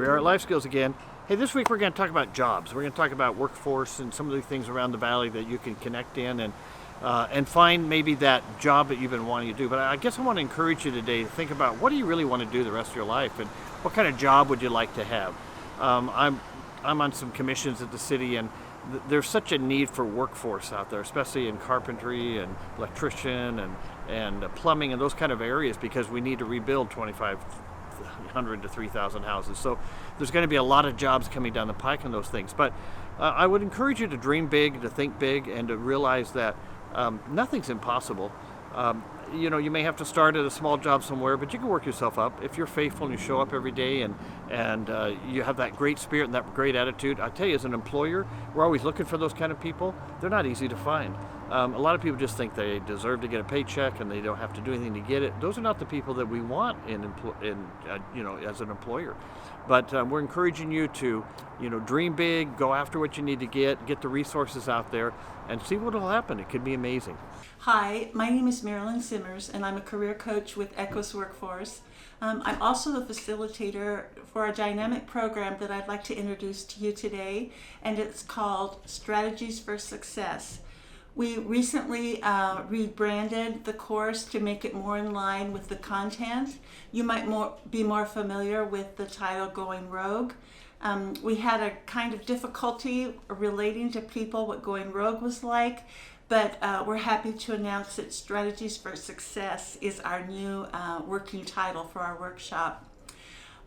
we are at Life Skills again. Hey, this week we're going to talk about jobs. We're going to talk about workforce and some of the things around the valley that you can connect in and find maybe that job that you've been wanting to do. But I guess I want to encourage you today to think about, what do you really want to do the rest of your life, and what kind of job would you like to have? I'm on some commissions at the city, and there's such a need for workforce out there, especially in carpentry and electrician and plumbing and those kind of areas, because we need to rebuild 2,500 to 3,000 houses. So there's going to be a lot of jobs coming down the pike in those things. But I would encourage you to dream big, to think big, and to realize that nothing's impossible. You may have to start at a small job somewhere, but you can work yourself up if you're faithful and you show up every day and you have that great spirit and that great attitude. I tell you, as an employer, we're always looking for those kind of people. They're not easy to find. A lot of people just think they deserve to get a paycheck and they don't have to do anything to get it. Those are not the people that we want as an employer. But we're encouraging you to, dream big, go after what you need to get the resources out there, and see what will happen. It could be amazing. Hi, my name is Marilyn Zimmers, and I'm a career coach with Equus Workforce. I'm also the facilitator for a dynamic program that I'd like to introduce to you today, and it's called Strategies for Success. We recently rebranded the course to make it more in line with the content. You might be more familiar with the title Going Rogue. We had a kind of difficulty relating to people what going rogue was like, but we're happy to announce that Strategies for Success is our new working title for our workshop.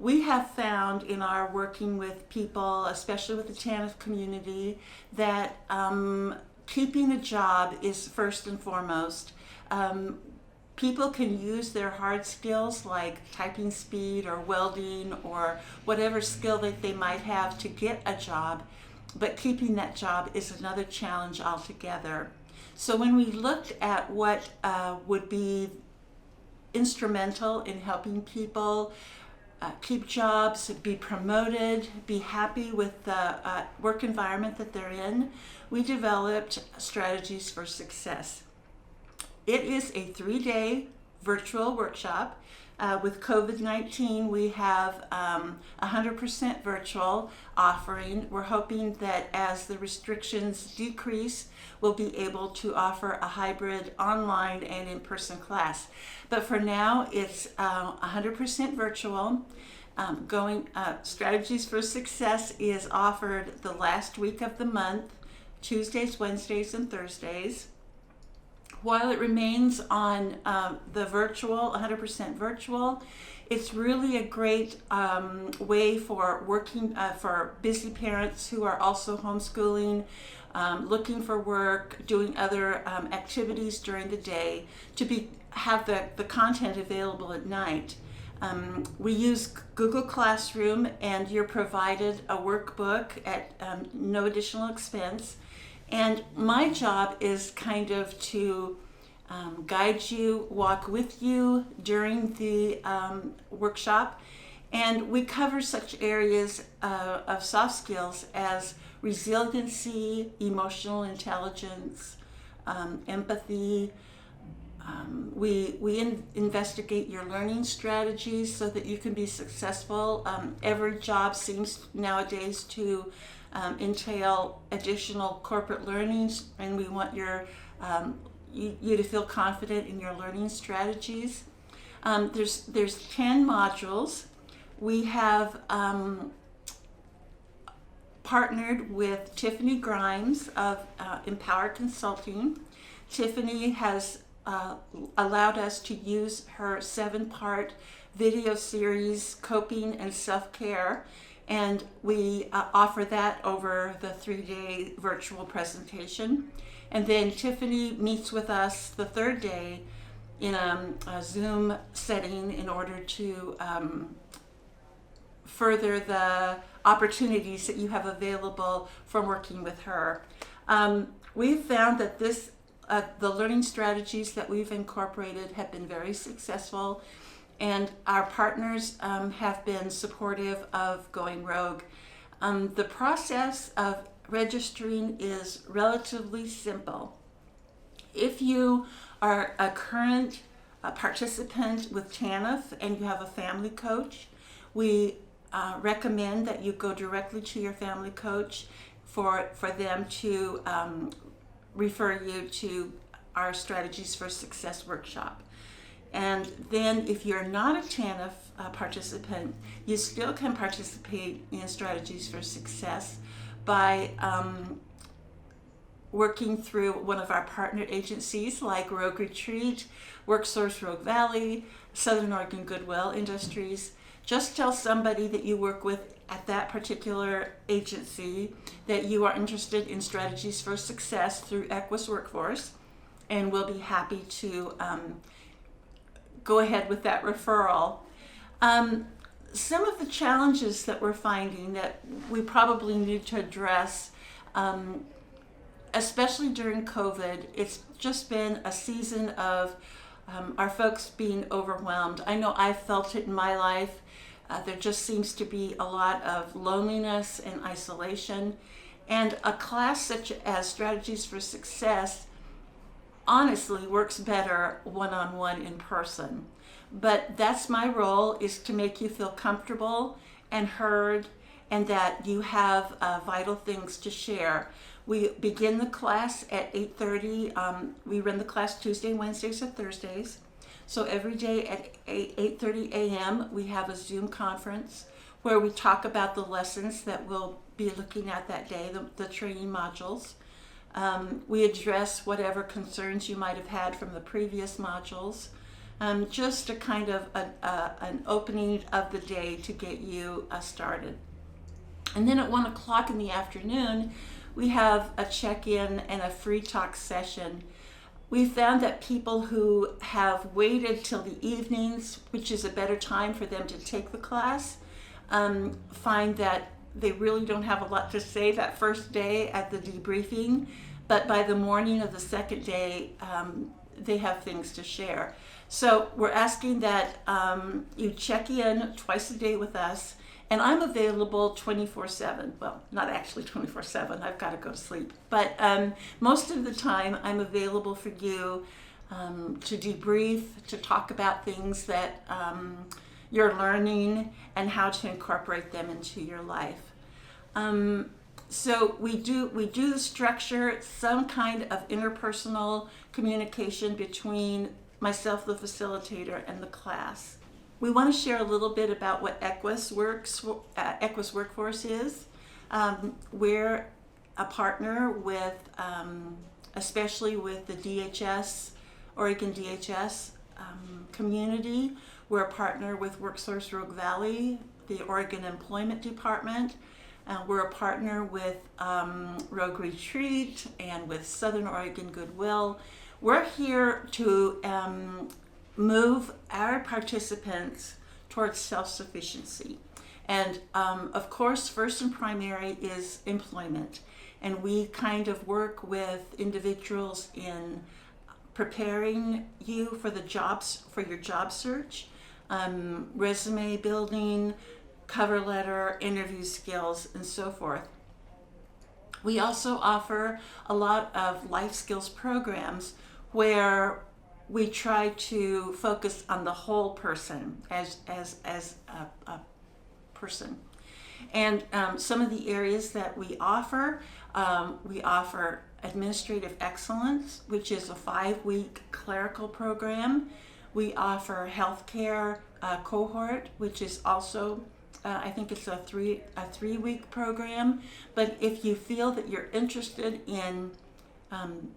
We have found in our working with people, especially with the TANF community, that keeping a job is first and foremost. People can use their hard skills like typing speed or welding or whatever skill that they might have to get a job, but keeping that job is another challenge altogether. So when we looked at what would be instrumental in helping people keep jobs, be promoted, be happy with the work environment that they're in, we developed Strategies for Success. It is a 3-day virtual workshop. With COVID-19, we have 100% virtual offering. We're hoping that as the restrictions decrease, we'll be able to offer a hybrid online and in-person class. But for now, it's 100% virtual. Strategies for Success is offered the last week of the month, Tuesdays, Wednesdays, and Thursdays. While it remains on the virtual, 100% virtual, it's really a great way for working for busy parents who are also homeschooling, looking for work, doing other activities during the day, to have the content available at night. We use Google Classroom, and you're provided a workbook at no additional expense. And my job is kind of to guide you, walk with you during the workshop. And we cover such areas of soft skills as resiliency, emotional intelligence, empathy. We investigate your learning strategies so that you can be successful. Every job seems nowadays to entail additional corporate learnings, and we want you to feel confident in your learning strategies. There's 10 modules. We have partnered with Tiffany Grimes of Empower Consulting. Tiffany has allowed us to use her 7-part video series, Coping and Self-Care, and we offer that over the 3-day virtual presentation. And then Tiffany meets with us the 3rd day in a Zoom setting in order to further the opportunities that you have available from working with her. We've found that the learning strategies that we've incorporated have been very successful, and our partners have been supportive of Going Rogue. The process of registering is relatively simple. If you are a current participant with TANF and you have a family coach, we recommend that you go directly to your family coach for them to refer you to our Strategies for Success workshop. And then if you're not a TANF participant, you still can participate in Strategies for Success by working through one of our partner agencies like Rogue Retreat, WorkSource Rogue Valley, Southern Oregon Goodwill Industries. Just tell somebody that you work with at that particular agency that you are interested in Strategies for Success through Equus Workforce, and we'll be happy to go ahead with that referral. Some of the challenges that we're finding that we probably need to address, especially during COVID, it's just been a season of our folks being overwhelmed. I know I've felt it in my life. There just seems to be a lot of loneliness and isolation. And a class such as Strategies for Success honestly works better one-on-one in person. But that's my role, is to make you feel comfortable and heard, and that you have vital things to share. We begin the class at 8:30. We run the class Tuesday, Wednesdays, and Thursdays. So every day at 8:30 a.m. we have a Zoom conference where we talk about the lessons that we'll be looking at that day, the training modules. We address whatever concerns you might have had from the previous modules. Just a kind of an opening of the day to get you started. And then at 1 o'clock in the afternoon, we have a check-in and a free talk session. We found that people who have waited till the evenings, which is a better time for them to take the class, find that they really don't have a lot to say that first day at the debriefing, but by the morning of the second day, they have things to share. So we're asking that you check in twice a day with us, and I'm available 24/7. Well, not actually 24/7, I've got to go to sleep. But most of the time I'm available for you to debrief, to talk about things that you're learning and how to incorporate them into your life. So we do structure some kind of interpersonal communication between myself, the facilitator, and the class. We want to share a little bit about what Equus Workforce is. We're a partner with, especially with the DHS, Oregon DHS community. We're a partner with WorkSource Rogue Valley, the Oregon Employment Department. We're a partner with Rogue Retreat and with Southern Oregon Goodwill. We're here to move our participants towards self-sufficiency. And of course, first and primary is employment. And we kind of work with individuals in preparing you for the jobs, for your job search, resume building, cover letter, interview skills, and so forth. We also offer a lot of life skills programs where we try to focus on the whole person as a person. And some of the areas that we offer administrative excellence, which is a 5-week clerical program. We offer healthcare cohort, which is also I think it's a 3-week program. But if you feel that you're interested in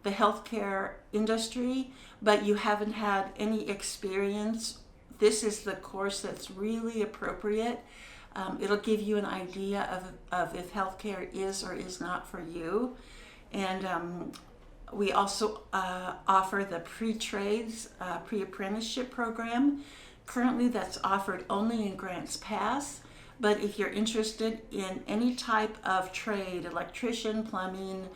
the healthcare industry, but you haven't had any experience, this is the course that's really appropriate. It'll give you an idea of if healthcare is or is not for you. And we also offer the pre-trades, pre-apprenticeship program. Currently that's offered only in Grants Pass, but if you're interested in any type of trade, electrician, plumbing,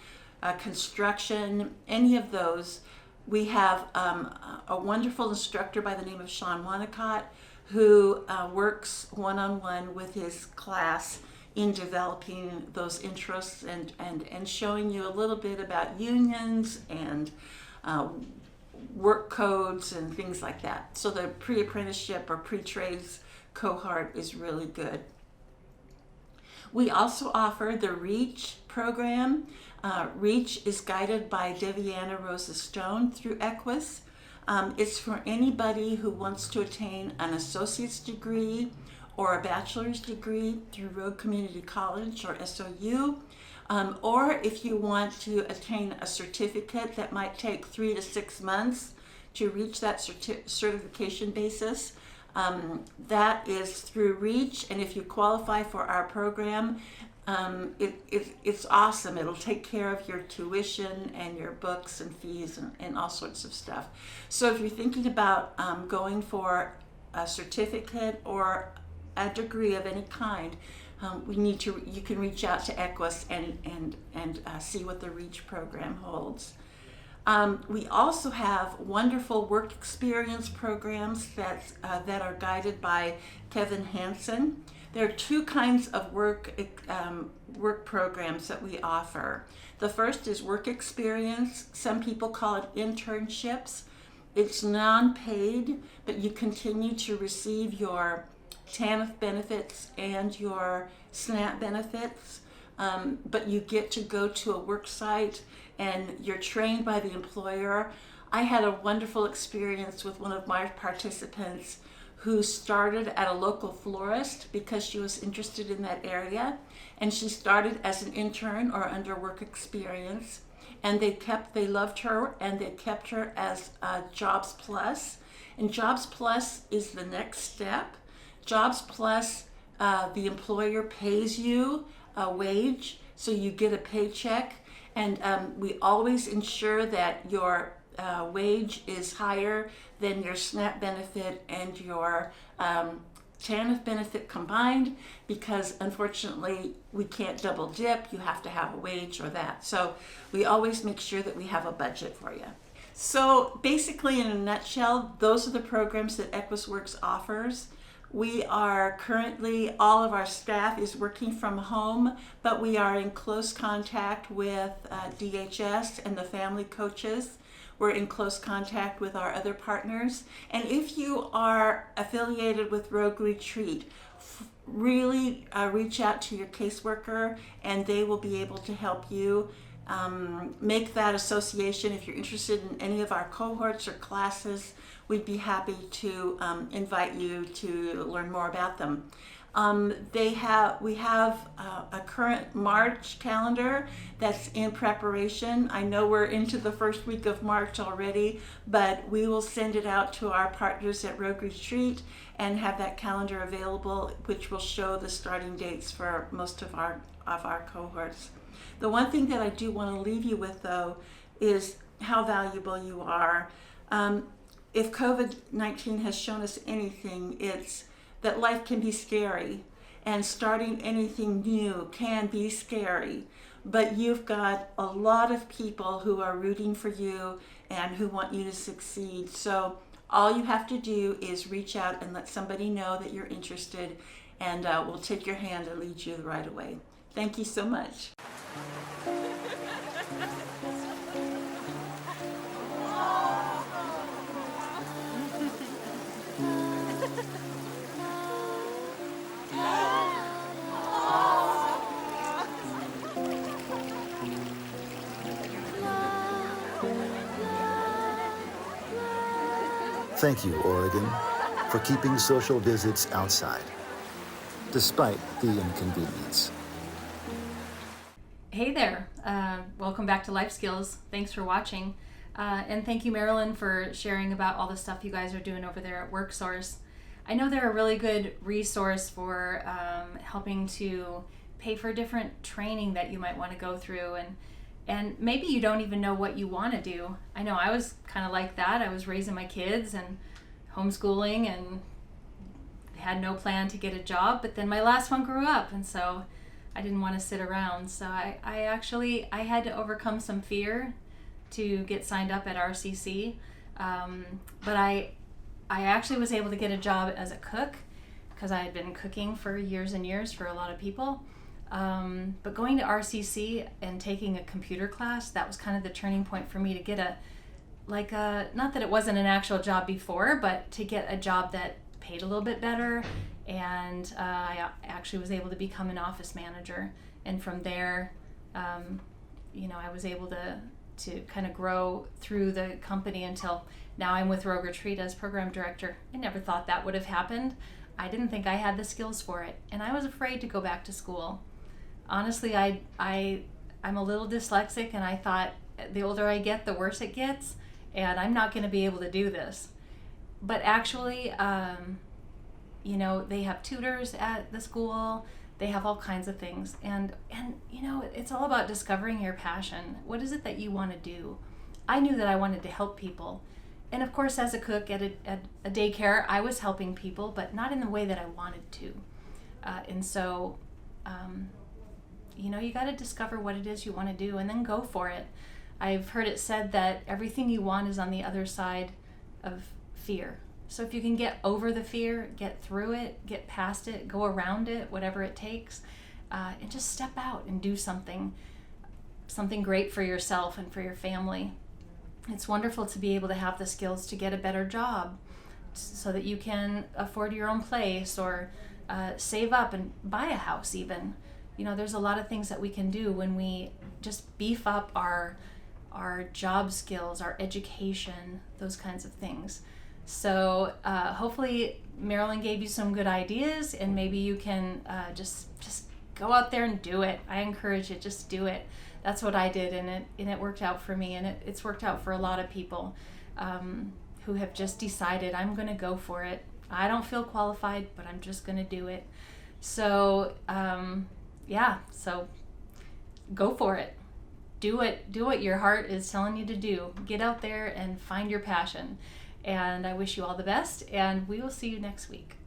construction, any of those, we have a wonderful instructor by the name of Sean Wanacott who works one-on-one with his class in developing those interests and showing you a little bit about unions and work codes and things like that. So the pre-apprenticeship or pre-trades cohort is really good. We also offer the REACH program. REACH is guided by Deviana Rosa Stone through Equus. It's for anybody who wants to attain an associate's degree or a bachelor's degree through Rogue Community College or SOU, or if you want to attain a certificate that might take 3 to 6 months to reach that certification basis. That is through REACH, and if you qualify for our program, it's awesome. It'll take care of your tuition and your books and fees and all sorts of stuff. So if you're thinking about going for a certificate or a degree of any kind, you can reach out to Equus and see what the REACH program holds. We also have wonderful work experience programs that are guided by Kevin Hansen. There are two kinds of work programs that we offer. The first is work experience. Some people call it internships. It's non-paid, but you continue to receive your TANF benefits and your SNAP benefits, but you get to go to a work site and you're trained by the employer. I had a wonderful experience with one of my participants who started at a local florist because she was interested in that area, and she started as an intern or under work experience, and they loved her and they kept her as Jobs Plus, and Jobs Plus is the next step. Jobs Plus, the employer pays you a wage, so you get a paycheck, and we always ensure that your wage is higher than your SNAP benefit and your TANF benefit combined, because unfortunately we can't double dip. You have to have a wage or that. So we always make sure that we have a budget for you. So basically, in a nutshell, those are the programs that Equus Works offers. We are currently, all of our staff is working from home, but we are in close contact with DHS and the family coaches. We're in close contact with our other partners. And if you are affiliated with Rogue Retreat, really reach out to your caseworker and they will be able to help you make that association. If you're interested in any of our cohorts or classes, we'd be happy to invite you to learn more about them. We have a current March calendar that's in preparation. I know we're into the first week of March already, but we will send it out to our partners at Rogue Retreat and have that calendar available, which will show the starting dates for most of our cohorts. The one thing that I do want to leave you with, though, is how valuable you are. If COVID-19 has shown us anything, it's that life can be scary, and starting anything new can be scary, but you've got a lot of people who are rooting for you and who want you to succeed. So all you have to do is reach out and let somebody know that you're interested, and we'll take your hand and lead you the right way. Thank you so much. Thank you, Oregon, for keeping social visits outside, despite the inconvenience. Hey there, welcome back to Life Skills. Thanks for watching. And thank you, Marilyn, for sharing about all the stuff you guys are doing over there at WorkSource. I know they're a really good resource for helping to pay for different training that you might want to go through, and maybe you don't even know what you want to do. I know I was kind of like that. I was raising my kids and homeschooling and had no plan to get a job, but then my last one grew up, and so I didn't want to sit around. So I had to overcome some fear to get signed up at RCC, but I actually was able to get a job as a cook because I had been cooking for years and years for a lot of people. But going to RCC and taking a computer class, that was kind of the turning point for me to get not that it wasn't an actual job before, but to get a job that paid a little bit better, and I actually was able to become an office manager. And from there, I was able to kind of grow through the company until now I'm with Rogue Retreat as program director. I never thought that would have happened. I didn't think I had the skills for it, and I was afraid to go back to school. Honestly, I'm a little dyslexic, and I thought the older I get, the worse it gets, and I'm not going to be able to do this. But actually, they have tutors at the school. They have all kinds of things, and it's all about discovering your passion. What is it that you want to do? I knew that I wanted to help people, and of course, as a cook at a daycare, I was helping people, but not in the way that I wanted to. And so, you got to discover what it is you want to do, and then go for it. I've heard it said that everything you want is on the other side of fear. So if you can get over the fear, get through it, get past it, go around it, whatever it takes, and just step out and do something great for yourself and for your family. It's wonderful to be able to have the skills to get a better job so that you can afford your own place, or save up and buy a house even. There's a lot of things that we can do when we just beef up our job skills, our education, those kinds of things. So hopefully Marilyn gave you some good ideas, and maybe you can just go out there and do it. I encourage you, just do it. That's what I did, and it worked out for me, and it's worked out for a lot of people who have just decided, I'm going to go for it. I don't feel qualified, but I'm just going to do it. So so go for it. Do what your heart is telling you to do. Get out there and find your passion. And I wish you all the best, and we will see you next week.